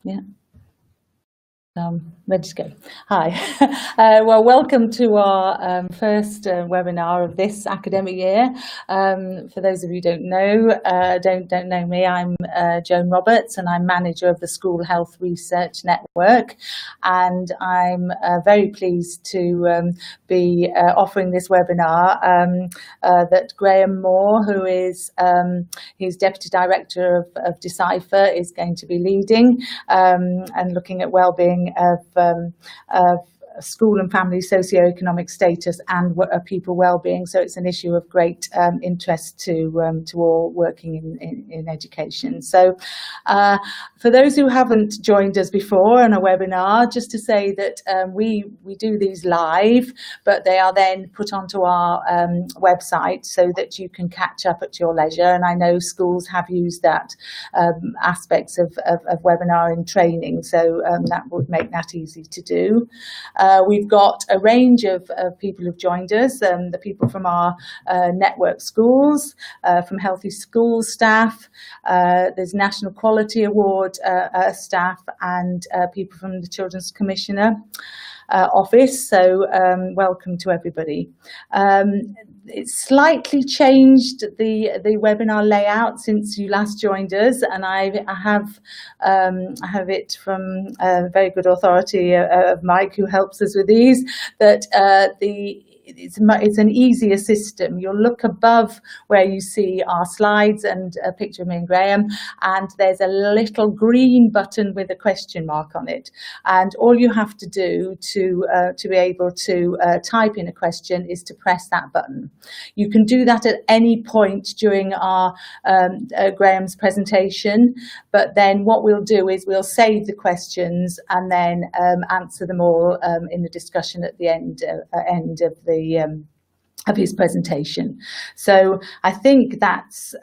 Yeah. Ready to go. Hi. Well, welcome to our first webinar of this academic year. For those of you who don't know me, I'm Joan Roberts, and I'm manager of the School Health Research Network. And I'm very pleased to be offering this webinar that Graham Moore, who is he's Deputy Director of Decipher, is going to be leading and looking at wellbeing of school and family socioeconomic status and people well-being. So it's an issue of great interest to all working in education. So for those who haven't joined us before on a webinar, just to say that we do these live, but they are then put onto our website so that you can catch up at your leisure. And I know schools have used that aspects of webinar in training, so that would make that easy to do. We've got a range of people who've joined us, the people from our network schools, from Healthy Schools staff, there's National Quality Award staff, and people from the Children's Commissioner office. So welcome to everybody. It's slightly changed the webinar layout since you last joined us, and I have it from a very good authority of Mike, who helps us with these, that it's an easier system. You'll look above where you see our slides and a picture of me and Graham, and there's a little green button with a question mark on it. And all you have to do to be able to type in a question is to press that button. You can do that at any point during our Graham's presentation, but then what we'll do is we'll save the questions and then answer them all in the discussion at the end of his presentation. So I think that's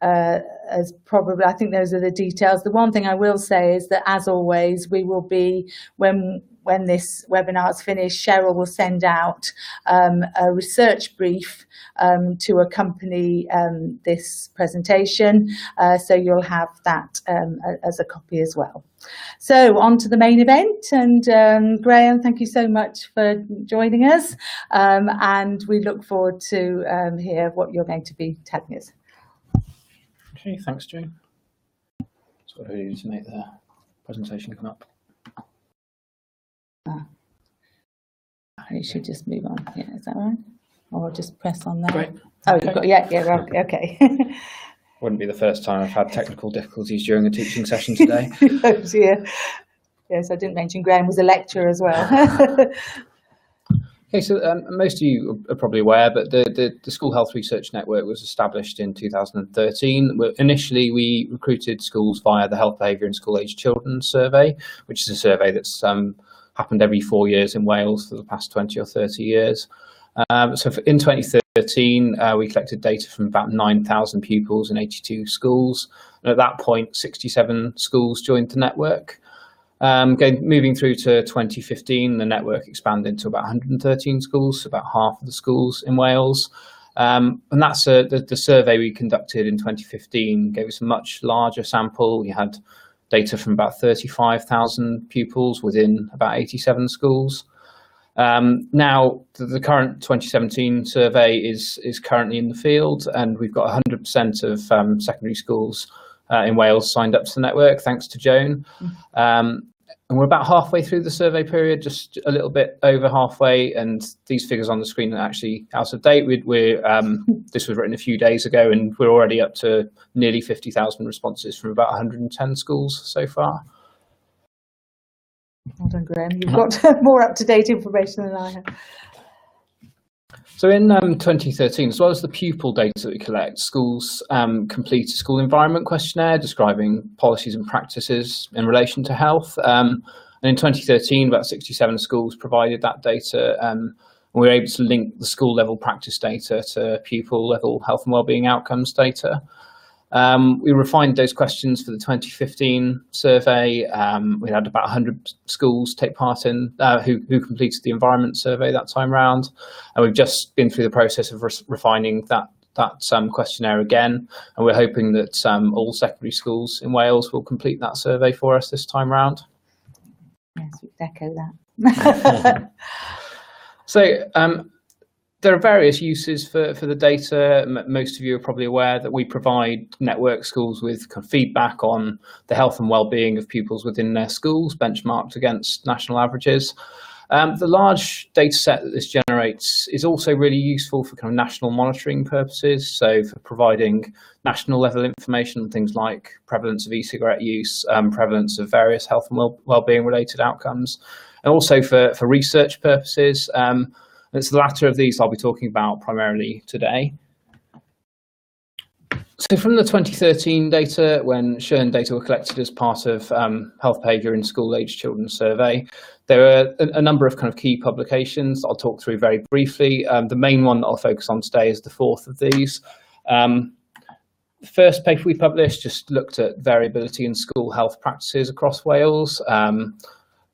as probably, I think those are the details. The one thing I will say is that, as always, we will be, when this webinar is finished, Cheryl will send out a research brief to accompany this presentation, so you'll have that as a copy as well. So on to the main event, and Graham, thank you so much for joining us, and we look forward to hear what you're going to be telling us. Okay, thanks, Jane. So what do we do to make the presentation come up? You should just move on. Yeah, is that right? Or just press on there. Great. Oh, okay. You've got, yeah, okay. Wouldn't be the first time I've had technical difficulties during a teaching session today. Oh dear. Yes, I didn't mention Graham was a lecturer as well. Okay, so most of you are probably aware, but the School Health Research Network was established in 2013. Initially, we recruited schools via the Health, Behaviour and School Age Children survey, which is a survey that's happened every 4 years in Wales for the past 20 or 30 years. In 2013, we collected data from about 9,000 pupils in 82 schools. And at that point, 67 schools joined the network. Moving through to 2015, the network expanded to about 113 schools, about half of the schools in Wales. And that's the survey we conducted in 2015 gave us a much larger sample. We had data from about 35,000 pupils within about 87 schools. Now, the current 2017 survey is currently in the field, and we've got 100% of secondary schools in Wales signed up to the network, thanks to Joan. And we're about halfway through the survey period, just a little bit over halfway, and these figures on the screen are actually out of date. This was written a few days ago, and we're already up to nearly 50,000 responses from about 110 schools so far. Well done, Graham. You've got more up-to-date information than I have. So in 2013, as well as the pupil data that we collect, schools complete a school environment questionnaire describing policies and practices in relation to health. And in 2013, about 67 schools provided that data. And we were able to link the school level practice data to pupil level health and wellbeing outcomes data. We refined those questions for the 2015 survey. We had about 100 schools take part in who completed the environment survey that time round, and we've just been through the process of refining that questionnaire again, and we're hoping that all secondary schools in Wales will complete that survey for us this time round. Yes, we echo that. So there are various uses for the data. Most of you are probably aware that we provide network schools with kind of feedback on the health and well-being of pupils within their schools, benchmarked against national averages. The large data set that this generates is also really useful for kind of national monitoring purposes. So for providing national level information on things like prevalence of e-cigarette use, prevalence of various health and well-being related outcomes, and also for research purposes. It's the latter of these I'll be talking about primarily today. So from the 2013 data, when Churn data were collected as part of health behaviour in school-aged children survey, there are a number of kind of key publications I'll talk through very briefly. The main one that I'll focus on today is the fourth of these. The first paper we published just looked at variability in school health practices across Wales.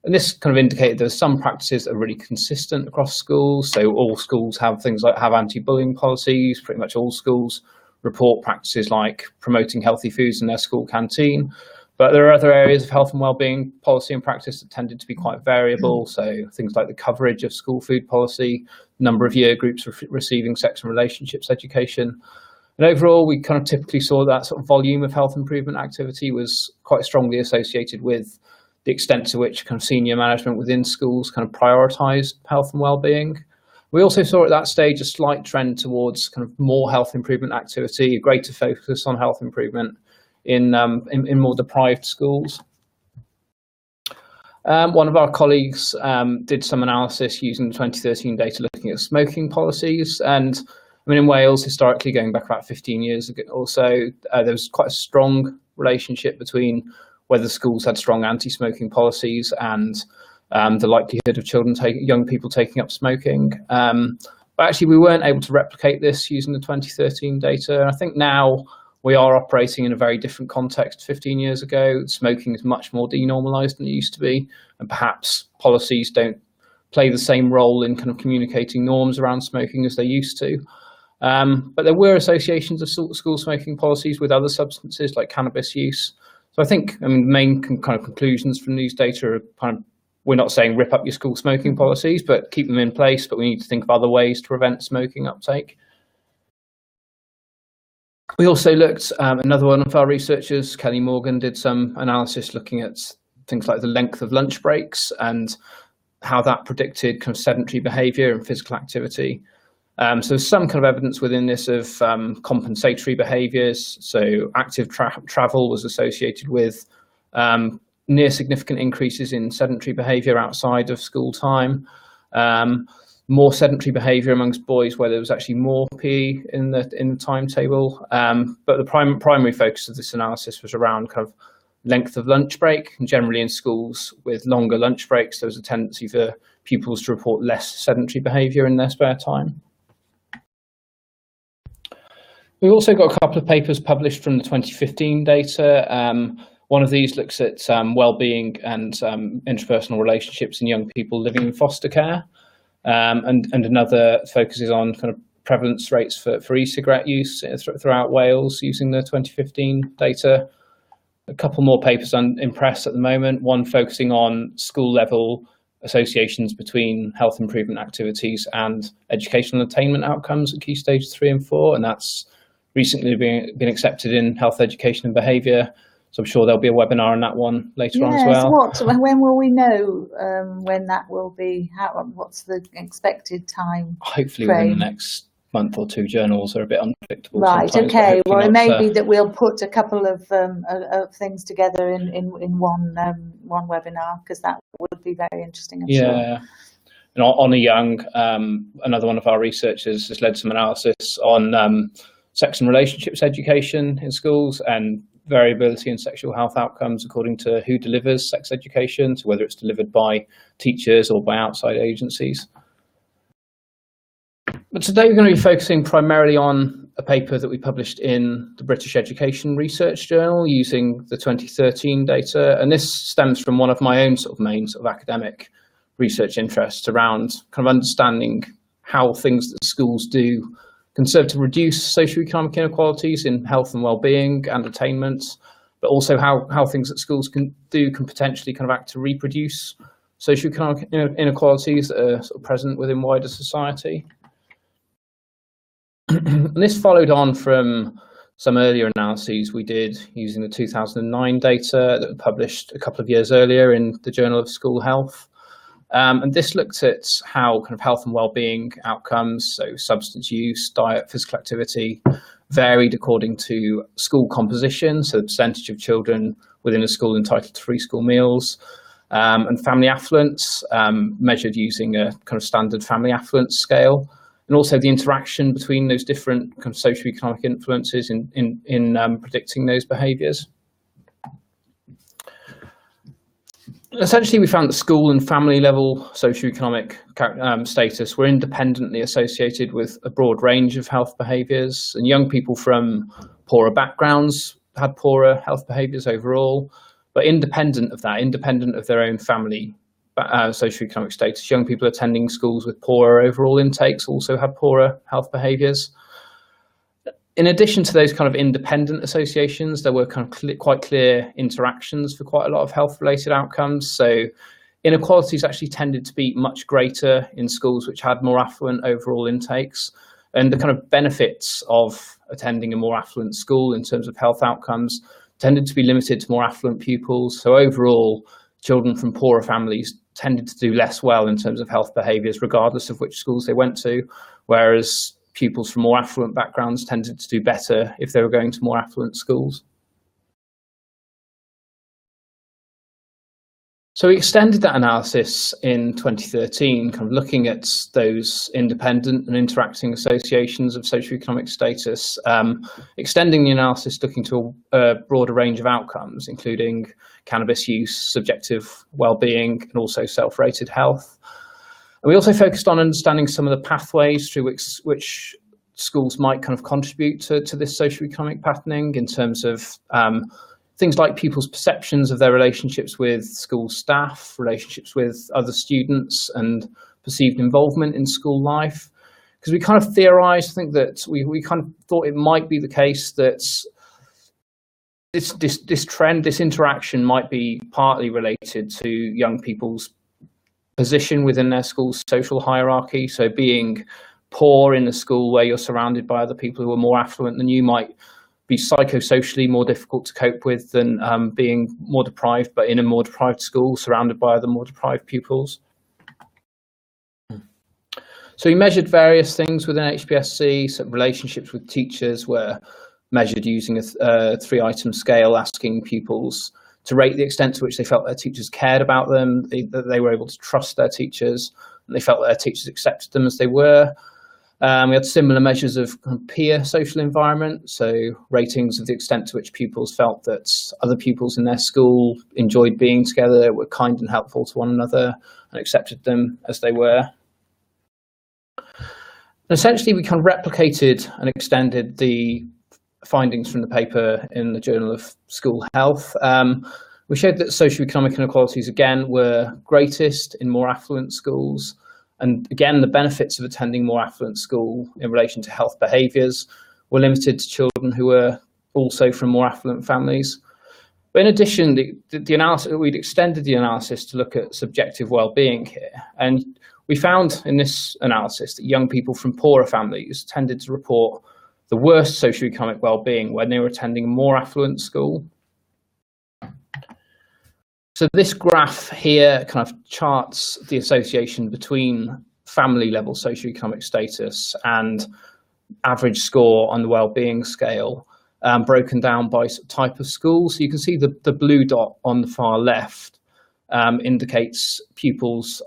And this kind of indicated there's some practices that are really consistent across schools. So all schools have things like anti-bullying policies. Pretty much all schools report practices like promoting healthy foods in their school canteen. But there are other areas of health and wellbeing policy and practice that tended to be quite variable. So things like the coverage of school food policy, number of year groups receiving sex and relationships education. And overall, we kind of typically saw that sort of volume of health improvement activity was quite strongly associated with the extent to which kind of senior management within schools kind of prioritised health and well-being. We also saw at that stage a slight trend towards kind of more health improvement activity, a greater focus on health improvement in more deprived schools. One of our colleagues did some analysis using the 2013 data looking at smoking policies. And I mean, in Wales, historically, going back about 15 years ago or so, there was quite a strong relationship between whether schools had strong anti-smoking policies and the likelihood of young people taking up smoking. But actually, we weren't able to replicate this using the 2013 data. I think now we are operating in a very different context. 15 years ago, smoking is much more denormalised than it used to be, and perhaps policies don't play the same role in kind of communicating norms around smoking as they used to. But there were associations of school smoking policies with other substances like cannabis use. So I think, I mean, the main kind of conclusions from these data are kind of, we're not saying rip up your school smoking policies, but keep them in place. But we need to think of other ways to prevent smoking uptake. We also looked, another one of our researchers, Kelly Morgan, did some analysis looking at things like the length of lunch breaks and how that predicted kind of sedentary behaviour and physical activity. So there's some kind of evidence within this of compensatory behaviours. So active travel was associated with near significant increases in sedentary behaviour outside of school time. More sedentary behaviour amongst boys where there was actually more PE in the timetable. But the primary focus of this analysis was around kind of length of lunch break. And generally in schools with longer lunch breaks, there was a tendency for pupils to report less sedentary behaviour in their spare time. We've also got a couple of papers published from the 2015 data. One of these looks at well-being and interpersonal relationships in young people living in foster care. And another focuses on kind of prevalence rates for e-cigarette use throughout Wales using the 2015 data. A couple more papers in press at the moment, one focusing on school level associations between health improvement activities and educational attainment outcomes at key stages 3 and 4, and that's recently been accepted in health education and behaviour. So I'm sure there'll be a webinar on that one later on as well. So when will we know when that will be? What's the expected time? Hopefully within the next month or two. Journals are a bit unpredictable. Right. Okay. Well, it may be that we'll put a couple of things together in one webinar, because that would be very interesting. I'm sure. And Honor Young, another one of our researchers, has led some analysis on sex and relationships education in schools and variability in sexual health outcomes according to who delivers sex education, so whether it's delivered by teachers or by outside agencies. But today we're going to be focusing primarily on a paper that we published in the British Education Research Journal using the 2013 data, and this stems from one of my own main academic research interests around kind of understanding how things that schools do can serve to reduce socioeconomic inequalities in health and well-being and attainment, but also how things that schools can potentially kind of act to reproduce socioeconomic inequalities that are sort of present within wider society. And this followed on from some earlier analyses we did using the 2009 data that were published a couple of years earlier in the Journal of School Health. And this looked at how kind of health and well-being outcomes, so substance use, diet, physical activity, varied according to school composition, so the percentage of children within a school entitled to free school meals, and family affluence, measured using a kind of standard family affluence scale, and also the interaction between those different kind of socioeconomic influences in predicting those behaviours. Essentially, we found that school and family level socioeconomic status were independently associated with a broad range of health behaviours, and young people from poorer backgrounds had poorer health behaviours overall. But independent of that, independent of their own family socioeconomic status, young people attending schools with poorer overall intakes also had poorer health behaviours. In addition to those kind of independent associations, there were kind of quite clear interactions for quite a lot of health-related outcomes. So inequalities actually tended to be much greater in schools which had more affluent overall intakes. And the kind of benefits of attending a more affluent school in terms of health outcomes tended to be limited to more affluent pupils. So overall, children from poorer families tended to do less well in terms of health behaviours, regardless of which schools they went to, whereas pupils from more affluent backgrounds tended to do better if they were going to more affluent schools. So we extended that analysis in 2013, kind of looking at those independent and interacting associations of socioeconomic status, extending the analysis looking to a broader range of outcomes, including cannabis use, subjective well-being, and also self-rated health. And we also focused on understanding some of the pathways through which schools might kind of contribute to this socioeconomic patterning in terms of things like people's perceptions of their relationships with school staff, relationships with other students, and perceived involvement in school life. Because we kind of theorized, I think that we kind of thought it might be the case that this trend, this interaction might be partly related to young people's position within their school's social hierarchy. So being poor in a school where you're surrounded by other people who are more affluent than you might be psychosocially more difficult to cope with than being more deprived, but in a more deprived school surrounded by other more deprived pupils. So we measured various things within HPSC. So relationships with teachers were measured using a 3-item scale, asking pupils to rate the extent to which they felt their teachers cared about them, that they were able to trust their teachers, and they felt that their teachers accepted them as they were. We had similar measures of peer social environment, so ratings of the extent to which pupils felt that other pupils in their school enjoyed being together, were kind and helpful to one another, and accepted them as they were. And essentially, we kind of replicated and extended the findings from the paper in the Journal of School Health. We showed that socioeconomic inequalities, again, were greatest in more affluent schools. And again, the benefits of attending more affluent school in relation to health behaviours were limited to children who were also from more affluent families. But in addition, the analysis, we'd extended the analysis to look at subjective well-being here. And we found in this analysis that young people from poorer families tended to report the worst socioeconomic well-being when they were attending a more affluent school. So this graph here kind of charts the association between family level socioeconomic status and average score on the well-being scale, broken down by type of school. So you can see the blue dot on the far left indicates pupils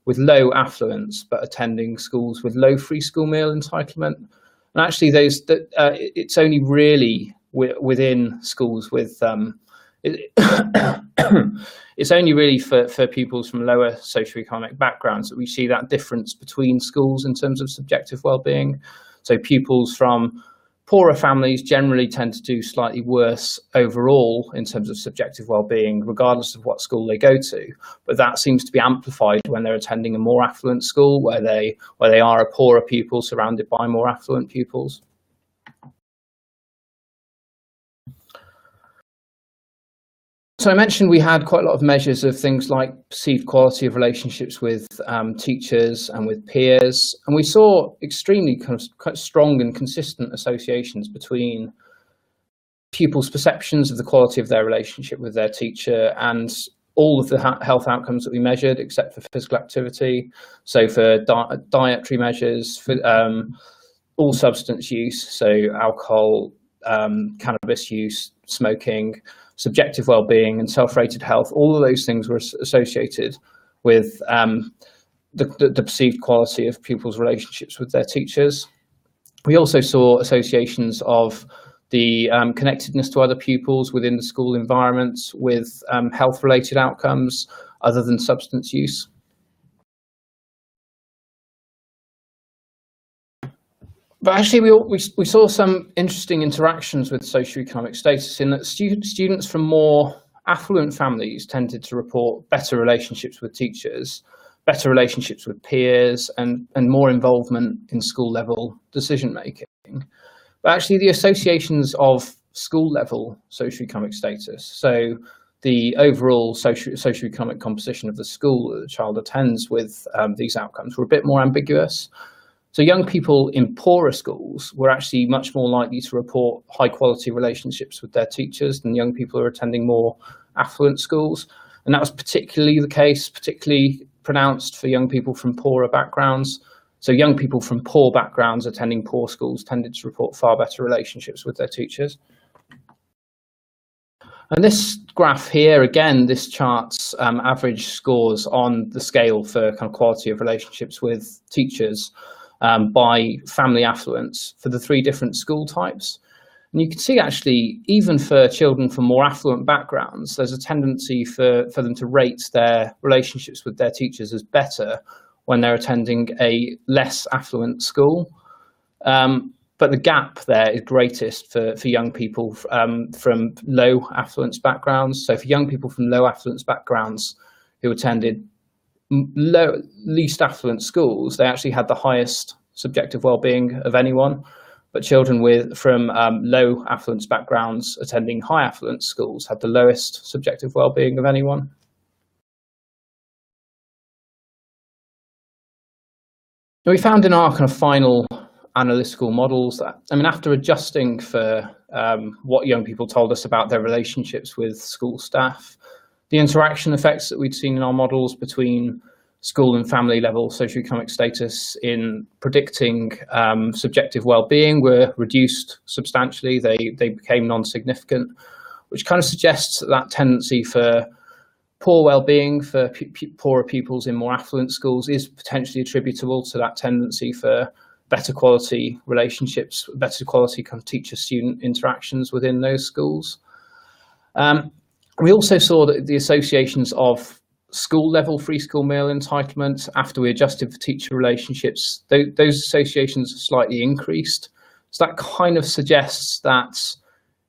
with low affluence but attending schools with low free school meal entitlement. And actually, it's only really within schools with it's only really for pupils from lower socioeconomic backgrounds that we see that difference between schools in terms of subjective well-being. So pupils from poorer families generally tend to do slightly worse overall in terms of subjective well-being, regardless of what school they go to. But that seems to be amplified when they're attending a more affluent school, where they are a poorer pupil surrounded by more affluent pupils. So I mentioned we had quite a lot of measures of things like perceived quality of relationships with teachers and with peers, and we saw extremely kind of strong and consistent associations between pupils' perceptions of the quality of their relationship with their teacher and all of the health outcomes that we measured, except for physical activity. So for dietary measures, for all substance use, so alcohol, cannabis use, smoking, subjective well-being and self-rated health, all of those things were associated with the perceived quality of pupils' relationships with their teachers. We also saw associations of the connectedness to other pupils within the school environment with health-related outcomes other than substance use. But actually, we saw some interesting interactions with socioeconomic status in that students from more affluent families tended to report better relationships with teachers, better relationships with peers, and more involvement in school-level decision-making. But actually, the associations of school-level socioeconomic status, so the overall socioeconomic composition of the school that the child attends with these outcomes, were a bit more ambiguous. So young people in poorer schools were actually much more likely to report high quality relationships with their teachers than young people who are attending more affluent schools. And that was particularly the case, particularly pronounced for young people from poorer backgrounds. So young people from poor backgrounds attending poor schools tended to report far better relationships with their teachers. And this graph here, again, this charts average scores on the scale for kind of quality of relationships with teachers by family affluence for the three different school types. And you can see actually, even for children from more affluent backgrounds, there's a tendency for them to rate their relationships with their teachers as better when they're attending a less affluent school. But the gap there is greatest for young people from low affluence backgrounds. So for young people from low affluence backgrounds who attended least affluent schools, they actually had the highest subjective well-being of anyone. But children from low affluence backgrounds attending high affluence schools had the lowest subjective well-being of anyone. And we found in our kind of final analytical models that, after adjusting for what young people told us about their relationships with school staff, the interaction effects that we'd seen in our models between school and family level socioeconomic status in predicting subjective well-being were reduced substantially. They became non-significant, which kind of suggests that tendency for poor well-being for poorer pupils in more affluent schools is potentially attributable to that tendency for better quality relationships, better quality kind of teacher-student interactions within those schools. We also saw that the associations of school-level free school meal entitlement, after we adjusted for teacher relationships, those associations slightly increased. So that kind of suggests that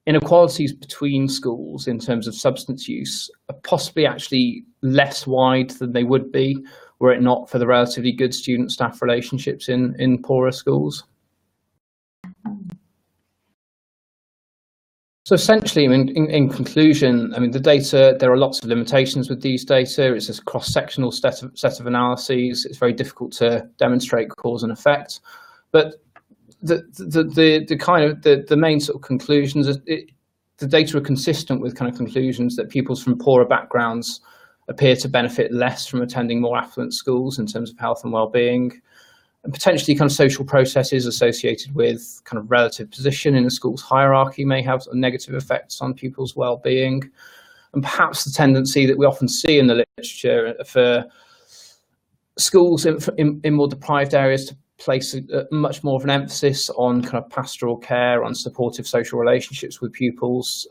inequalities between schools in terms of substance use are possibly actually less wide than they would be were it not for the relatively good student-staff relationships in poorer schools. So essentially, in conclusion, the data, there are lots of limitations with these data. It's a cross-sectional set of analyses. It's very difficult to demonstrate cause and effect. But the main sort of conclusions, the data are consistent with kind of conclusions that pupils from poorer backgrounds appear to benefit less from attending more affluent schools in terms of health and well-being, and potentially kind of social processes associated with kind of relative position in the school's hierarchy may have negative effects on pupils' well-being. And perhaps the tendency that we often see in the literature for schools in more deprived areas to place much more of an emphasis on kind of pastoral care, on supportive social relationships with pupils,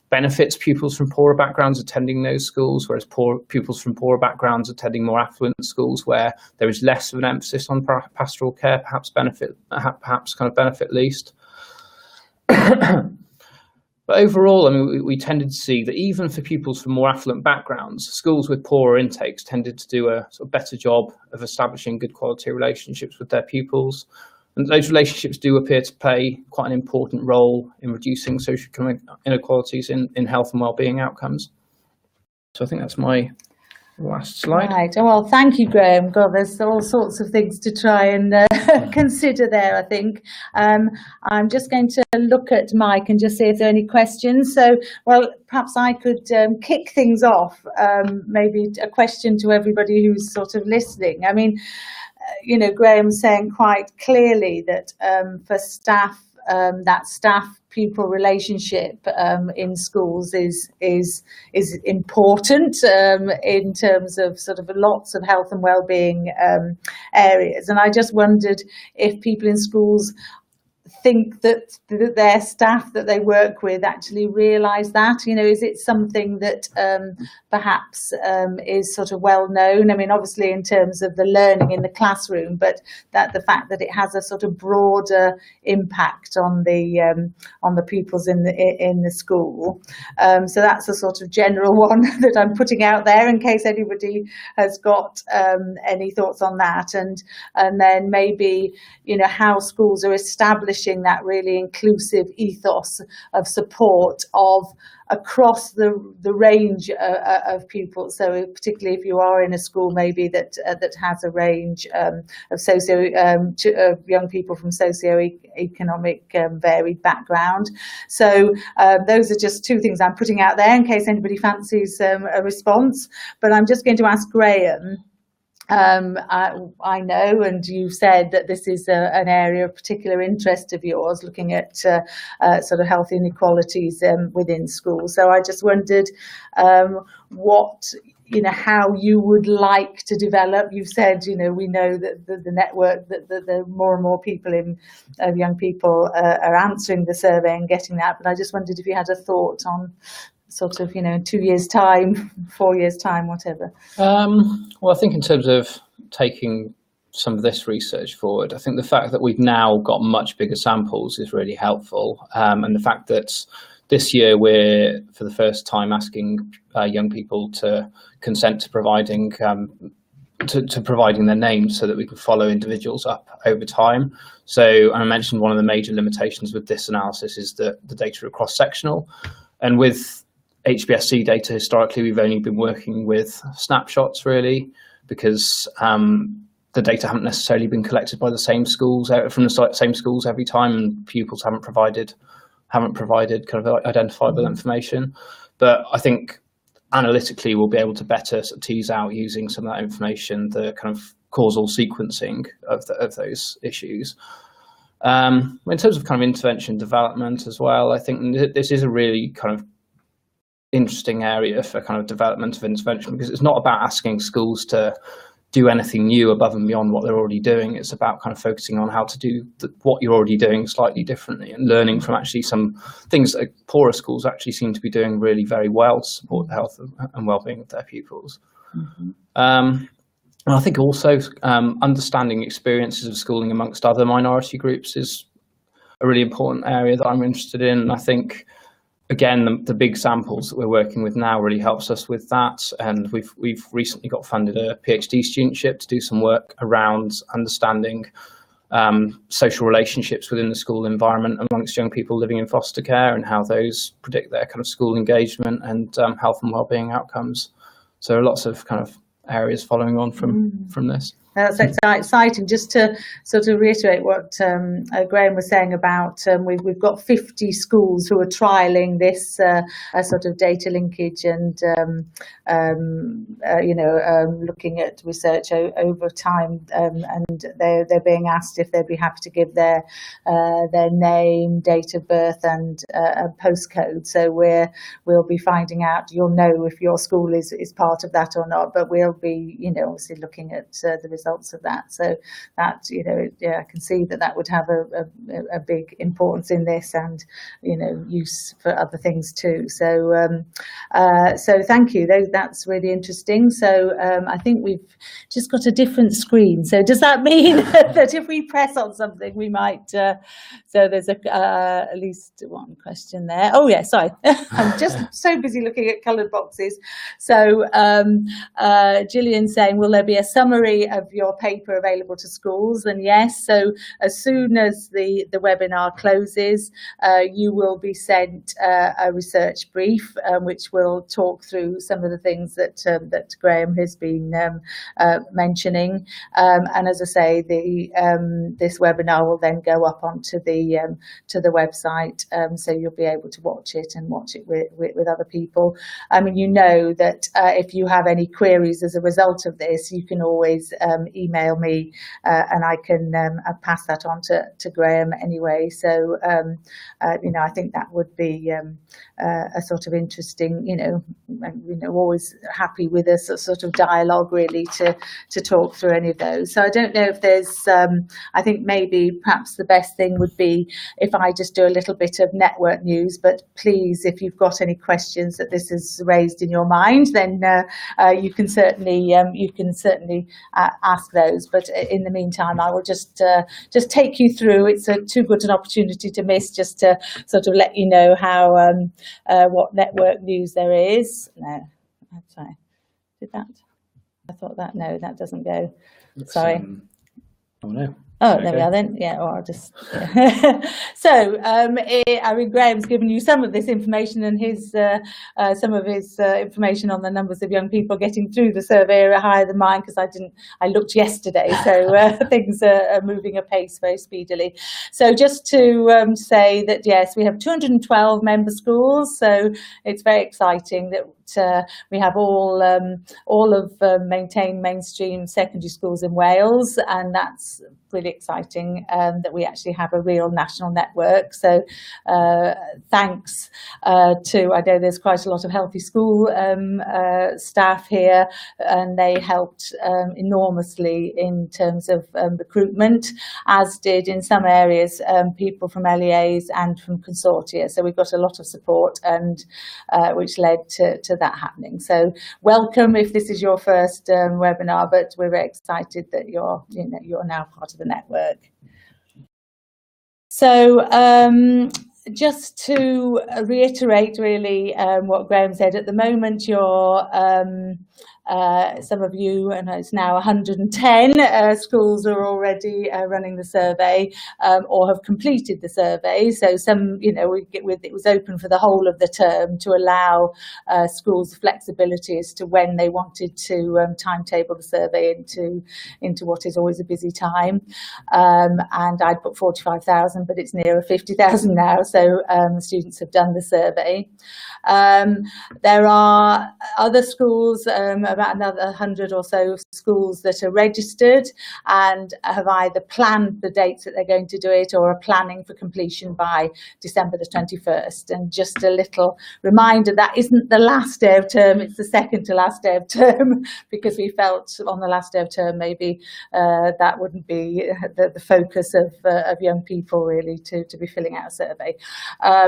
benefits pupils from poorer backgrounds attending those schools, whereas pupils from poorer backgrounds attending more affluent schools where there is less of an emphasis on pastoral care perhaps benefit least. But overall, I mean, we tended to see that even for pupils from more affluent backgrounds, schools with poorer intakes tended to do a sort of better job of establishing good quality relationships with their pupils. And those relationships do appear to play quite an important role in reducing socioeconomic inequalities in health and wellbeing outcomes. So I think that's my last slide. Right. Oh, well, thank you, Graham. God, there's all sorts of things to try and consider there, I think. I'm just going to look at Mike and just see if there are any questions. So, well, perhaps I could kick things off, maybe a question to everybody who's sort of listening. I mean, you know, Graham's saying quite clearly that for staff, that staff-pupil relationship in schools is important in terms of sort of lots of health and well-being areas. And I just wondered if people in schools think that their staff that they work with actually realise that, you know, is it something that perhaps is sort of well known? I mean, obviously in terms of the learning in the classroom, but that the fact that it has a sort of broader impact on the pupils in the school. So that's a sort of general one that I'm putting out there in case anybody has got any thoughts on that, and then maybe, you know, how schools are establishing that really inclusive ethos of support of across the range of pupils. So particularly if you are in a school maybe that has a range of young people from socio-economic varied background. So those are just two things I'm putting out there in case anybody fancies a response. But I'm just going to ask Graham. I know, and you've said that this is an area of particular interest of yours, looking at sort of health inequalities within schools. So I just wondered what, you know, how you would like to develop. You've said, you know, we know that the network, that the more and more people young people are answering the survey and getting that. But I just wondered if you had a thought on sort of, you know, 2 years' time, 4 years' time, whatever. Well, I think in terms of taking some of this research forward, I think the fact that we've now got much bigger samples is really helpful. And the fact that this year we're, for the first time, asking young people to consent to providing providing their names so that we can follow individuals up over time. So I mentioned one of the major limitations with this analysis is that the data are cross-sectional. And with HBSC data, historically, we've only been working with snapshots, really, because the data haven't necessarily been collected by the same schools, from the same schools every time, and pupils haven't provided kind of identifiable information. But I think analytically, we'll be able to better sort of tease out, using some of that information, the kind of causal sequencing of those issues. In terms of kind of intervention development as well, I think this is a really kind of interesting area for kind of development of intervention, because it's not about asking schools to do anything new above and beyond what they're already doing. It's about kind of focusing on how to do what you're already doing slightly differently, and learning from actually some things that poorer schools actually seem to be doing really very well to support the health and well-being of their pupils. Mm-hmm. And I think also understanding experiences of schooling amongst other minority groups is a really important area that I'm interested in. And I think, again, the big samples that we're working with now really helps us with that. And we've recently got funded a PhD studentship to do some work around understanding social relationships within the school environment amongst young people living in foster care, and how those predict their kind of school engagement and health and wellbeing outcomes. So lots of kind of areas following on from this. That's exciting. Just to sort of reiterate what Graham was saying about we've got 50 schools who are trialling this sort of data linkage and looking at research over time, and they're being asked if they'd be happy to give their name, date of birth, and a postcode. So we'll be finding out. You'll know if your school is part of that or not, but we'll be, you know, obviously looking at the results of that. So that, yeah, I can see that would have a big importance in this, and use for other things too. So so thank you. That's really interesting. So I think we've just got a different screen. So does that mean that if we press on something, we might? So there's at least one question there. Oh yeah, sorry, I'm just so busy looking at coloured boxes. So Gillian's saying, will there be a summary of your paper available to schools? And yes, so as soon as the webinar closes, you will be sent a research brief, which will talk through some of the things that Graham has been mentioning. And as I say, this webinar will then go up onto the website, so you'll be able to watch it and watch it with other people. I mean, that if you have any queries as a result of this, you can always email me, and I can pass that on to Graham anyway. So I think that would be a sort of interesting, always happy with a sort of dialogue really to talk through any of those. So I don't know if there's, I think maybe perhaps the best thing would be if I just do a little bit of network news, but please, if you've got any questions that this has raised in your mind, then you can certainly ask those. But in the meantime, I will just take you through. It's too good an opportunity to miss, just to sort of let you know how what network news there is. No, I'm sorry. Did that? I thought that. No, that doesn't go. Sorry. Oh no. Oh, there we are then. Yeah, or I'll just. Yeah. So, I mean, Graham's given you some of this information, and some of his information on the numbers of young people getting through the survey are higher than mine, because I looked yesterday, so things are moving apace very speedily. So just to say that yes, we have 212 member schools, so it's very exciting that we have all of maintained mainstream secondary schools in Wales, and that's really exciting that we actually have a real national network. So thanks to, I know there's quite a lot of Healthy School staff here, and they helped enormously in terms of recruitment, as did in some areas people from LEAs and from consortia. So we've got a lot of support, and which led to that happening. So welcome if this is your first webinar, but we're very excited that you're now part of the network. So just to reiterate really what Graham said, at the moment you're some of you, and it's now 110 schools are already running the survey or have completed the survey. So some, it was open for the whole of the term to allow schools flexibility as to when they wanted to timetable the survey into what is always a busy time. And I'd put 45,000, but it's nearer 50,000 now. So students have done the survey. There are other schools, about another 100 or so schools that are registered and have either planned the dates that they're going to do it or are planning for completion by December the 21st. And just a little reminder, that isn't the last day of term, it's the second to last day of term, because we felt on the last day of term maybe that wouldn't be the focus of young people really to be filling out a survey.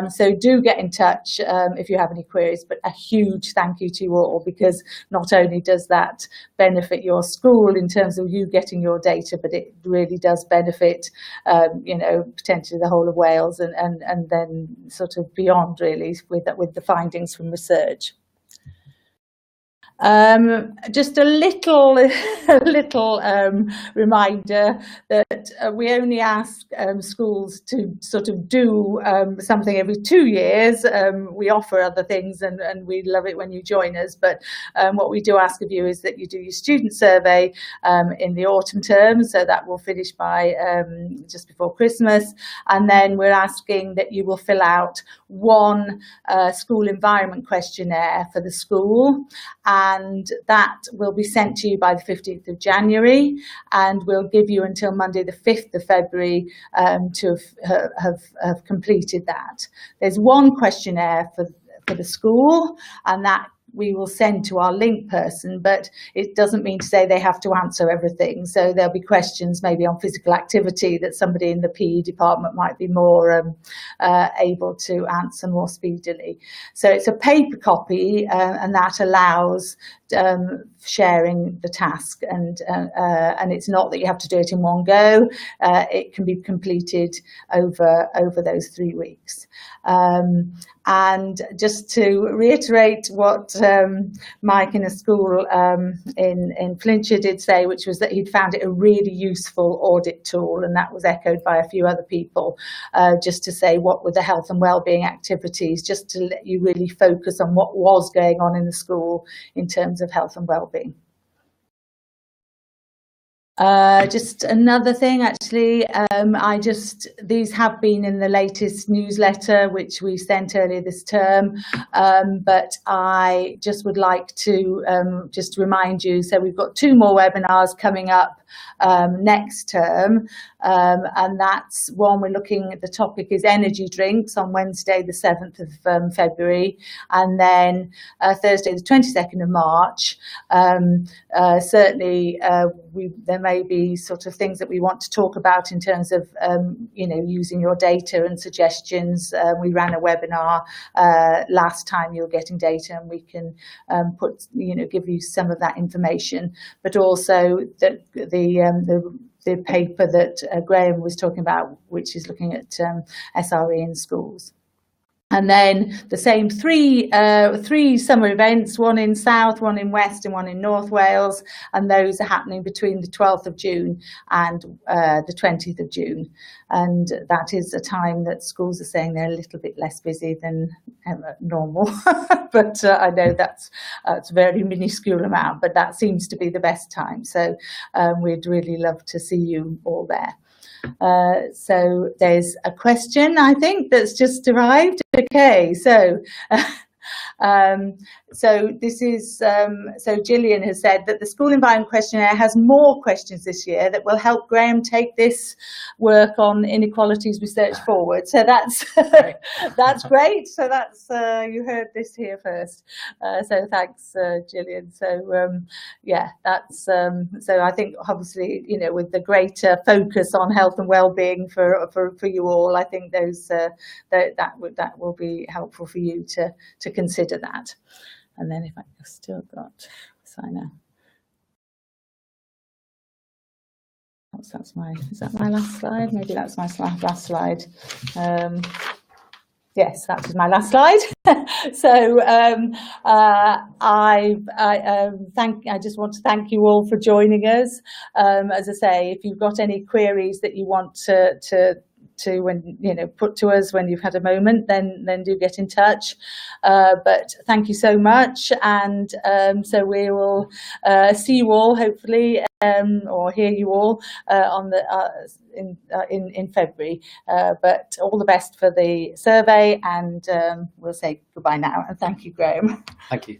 So do get in touch if you have any queries, but a huge thank you to you all, because not only does that benefit your school in terms of you getting your data, but it really does benefit potentially the whole of Wales and then sort of beyond really with the findings from research. Just a little reminder that we only ask schools to sort of do something every 2 years. We offer other things, and we love it when you join us, but what we do ask of you is that you do your student survey in the autumn term, so that will finish by just before Christmas, and then we're asking that you will fill out one school environment questionnaire for the school, and that will be sent to you by the 15th of January, and we'll give you until Monday the 5th of February to have completed that. There's one questionnaire for the school, and that we will send to our link person, but it doesn't mean to say they have to answer everything. So there'll be questions maybe on physical activity that somebody in the PE department might be more able to answer more speedily. So it's a paper copy, and that allows sharing the task, and it's not that you have to do it in one go. It can be completed over those 3 weeks. And just to reiterate what Mike in a school in Flintshire did say, which was that he'd found it a really useful audit tool, and that was echoed by a few other people, just to say what were the health and wellbeing activities, just to let you really focus on what was going on in the school in terms of health and wellbeing. Just another thing, actually, these have been in the latest newsletter, which we sent earlier this term, but I just would like to just remind you, so we've got 2 more webinars coming up next term, and that's one we're looking at. The topic is energy drinks on Wednesday the 7th of February, and then Thursday the 22nd of March. Certainly there may be sort of things that we want to talk about in terms of using your data and suggestions. We ran a webinar last time you were getting data, and we can give you some of that information, but also the paper that Graham was talking about, which is looking at SRE in schools. And then the same three summer events, one in South, one in West, and one in North Wales, and those are happening between the 12th of June and the 20th of June. And that is a time that schools are saying they're a little bit less busy than normal, but I know that's a very minuscule amount, but that seems to be the best time. So we'd really love to see you all there. So there's a question, I think, that's just arrived. Okay, so this is so Gillian has said that the school environment questionnaire has more questions this year that will help Graham take this work on inequalities research forward. So that's that's great. So that's you heard this here first. So thanks, Gillian. So yeah, that's so I think obviously with the greater focus on health and well-being for you all, I think those that will be helpful for you to consider that. And then if I've still got sign out. Is that my last slide? Maybe that's my last slide. Yes, that is my last slide. So I just want to thank you all for joining us. As I say, if you've got any queries that you want to put to us when you've had a moment, then do get in touch. But thank you so much, and so we will see you all hopefully, or hear you all on the in February. But all the best for the survey, and we'll say goodbye now. And thank you, Graham. Thank you.